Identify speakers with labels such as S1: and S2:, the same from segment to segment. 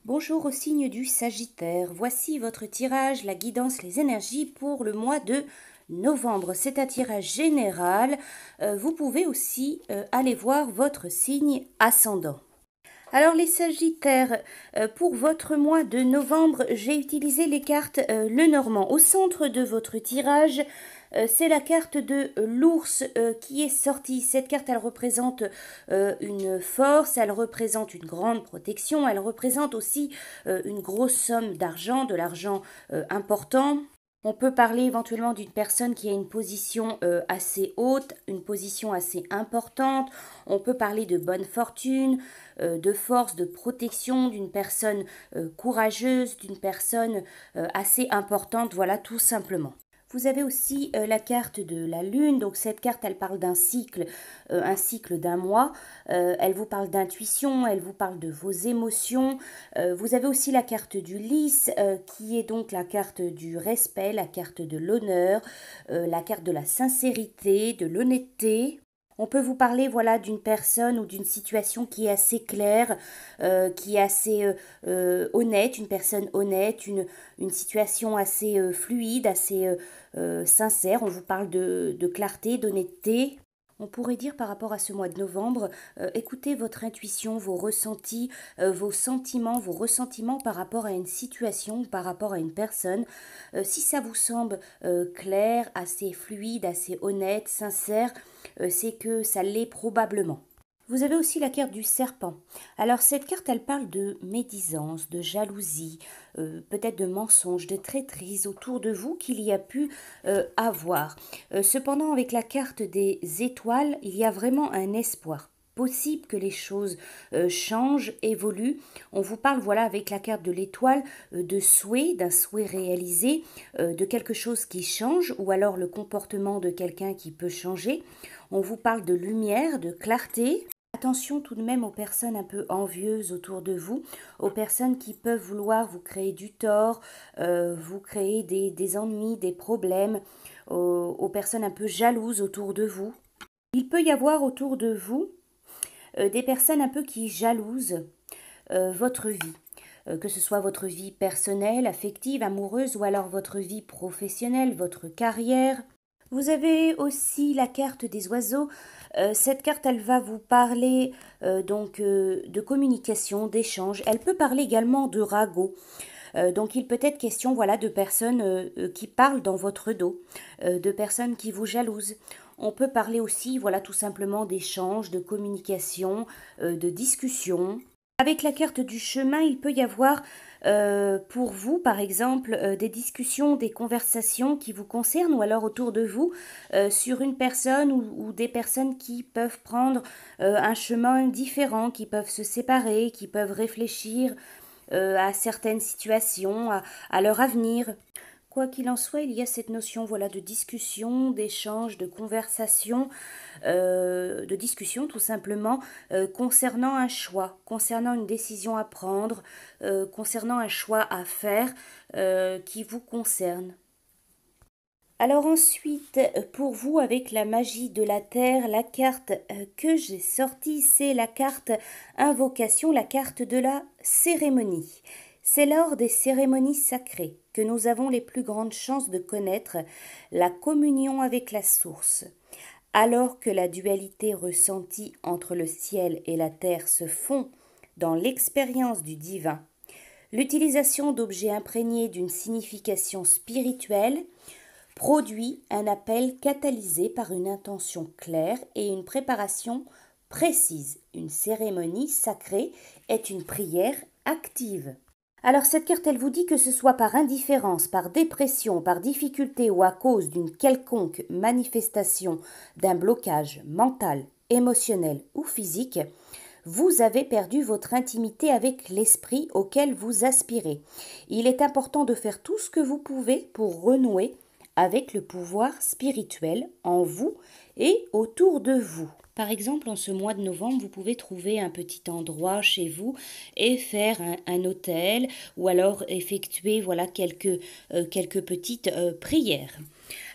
S1: Bonjour au signe du Sagittaire. Voici votre tirage, la guidance, les énergies pour le mois de novembre. C'est un tirage général. Vous pouvez aussi aller voir votre signe ascendant. Alors les Sagittaires, pour votre mois de novembre, j'ai utilisé les cartes Lenormand. Au centre de votre tirage, c'est la carte de l'ours qui est sortie. Cette carte, elle représente une force, elle représente une grande protection, elle représente aussi une grosse somme d'argent, de l'argent important. On peut parler éventuellement d'une personne qui a une position assez haute, une position assez importante. On peut parler de bonne fortune, de force, de protection, d'une personne courageuse, d'une personne assez importante, voilà tout simplement. Vous avez aussi la carte de la lune, donc cette carte elle parle d'un cycle, un cycle d'un mois, elle vous parle d'intuition, elle vous parle de vos émotions. Vous avez aussi la carte du lys qui est donc la carte du respect, la carte de l'honneur, la carte de la sincérité, de l'honnêteté. On peut vous parler voilà d'une personne ou d'une situation qui est assez claire, qui est assez honnête, une personne honnête, une situation assez fluide, assez sincère. On vous parle de clarté, d'honnêteté. On pourrait dire par rapport à ce mois de novembre, écoutez votre intuition, vos ressentis, vos sentiments, vos ressentiments par rapport à une situation, par rapport à une personne. Si ça vous semble clair, assez fluide, assez honnête, sincère, c'est que ça l'est probablement. Vous avez aussi la carte du serpent. Alors cette carte, elle parle de médisance, de jalousie, peut-être de mensonges, de traîtrises autour de vous qu'il y a pu avoir. Cependant, avec la carte des étoiles, il y a vraiment un espoir. Possible que les choses changent, évoluent. On vous parle, voilà, avec la carte de l'étoile, de souhait, d'un souhait réalisé, de quelque chose qui change, ou alors le comportement de quelqu'un qui peut changer. On vous parle de lumière, de clarté. Attention tout de même aux personnes un peu envieuses autour de vous, aux personnes qui peuvent vouloir vous créer du tort, vous créer des ennuis, des problèmes, aux personnes un peu jalouses autour de vous. Il peut y avoir autour de vous des personnes un peu qui jalousent votre vie. Que ce soit votre vie personnelle, affective, amoureuse ou alors votre vie professionnelle, votre carrière. Vous avez aussi la carte des oiseaux. Cette carte, elle va vous parler de communication, d'échange. Elle peut parler également de ragot. Donc il peut être question voilà, de personnes qui parlent dans votre dos, de personnes qui vous jalousent. On peut parler aussi voilà, tout simplement d'échange, de communication, de discussion. Avec la carte du chemin, il peut y avoir pour vous, par exemple, des discussions, des conversations qui vous concernent ou alors autour de vous sur une personne ou des personnes qui peuvent prendre un chemin différent, qui peuvent se séparer, qui peuvent réfléchir à certaines situations, à leur avenir. Quoi qu'il en soit, il y a cette notion voilà, de discussion, d'échange, de conversation, de discussion tout simplement concernant un choix, concernant une décision à prendre, concernant un choix à faire qui vous concerne. Alors ensuite, pour vous, avec la magie de la Terre, la carte que j'ai sortie, c'est la carte invocation, la carte de la cérémonie. C'est lors des cérémonies sacrées que nous avons les plus grandes chances de connaître la communion avec la source. Alors que la dualité ressentie entre le ciel et la terre se fond dans l'expérience du divin, l'utilisation d'objets imprégnés d'une signification spirituelle produit un appel catalysé par une intention claire et une préparation précise. Une cérémonie sacrée est une prière active. Alors cette carte, elle vous dit que ce soit par indifférence, par dépression, par difficulté ou à cause d'une quelconque manifestation d'un blocage mental, émotionnel ou physique, vous avez perdu votre intimité avec l'esprit auquel vous aspirez. Il est important de faire tout ce que vous pouvez pour renouer avec le pouvoir spirituel en vous et autour de vous. Par exemple, en ce mois de novembre, vous pouvez trouver un petit endroit chez vous et faire un autel ou alors effectuer voilà quelques petites prières.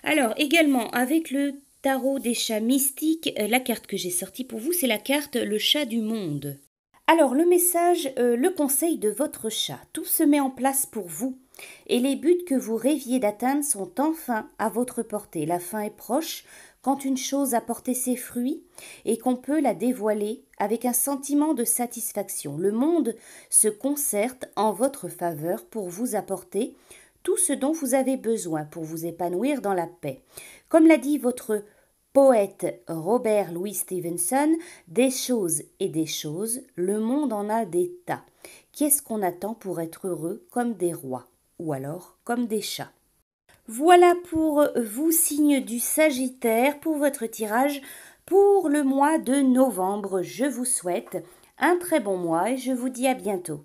S1: Alors également avec le tarot des chats mystiques, la carte que j'ai sortie pour vous, c'est la carte le chat du monde. Alors, le message, le conseil de votre chat, tout se met en place pour vous. Et les buts que vous rêviez d'atteindre sont enfin à votre portée. La fin est proche quand une chose a porté ses fruits et qu'on peut la dévoiler avec un sentiment de satisfaction. Le monde se concerte en votre faveur pour vous apporter tout ce dont vous avez besoin pour vous épanouir dans la paix. Comme l'a dit votre poète Robert Louis Stevenson, des choses et des choses, le monde en a des tas. Qu'est-ce qu'on attend pour être heureux comme des rois, ou alors comme des chats? Voilà pour vous, signe du Sagittaire, pour votre tirage pour le mois de novembre. Je vous souhaite un très bon mois et je vous dis à bientôt.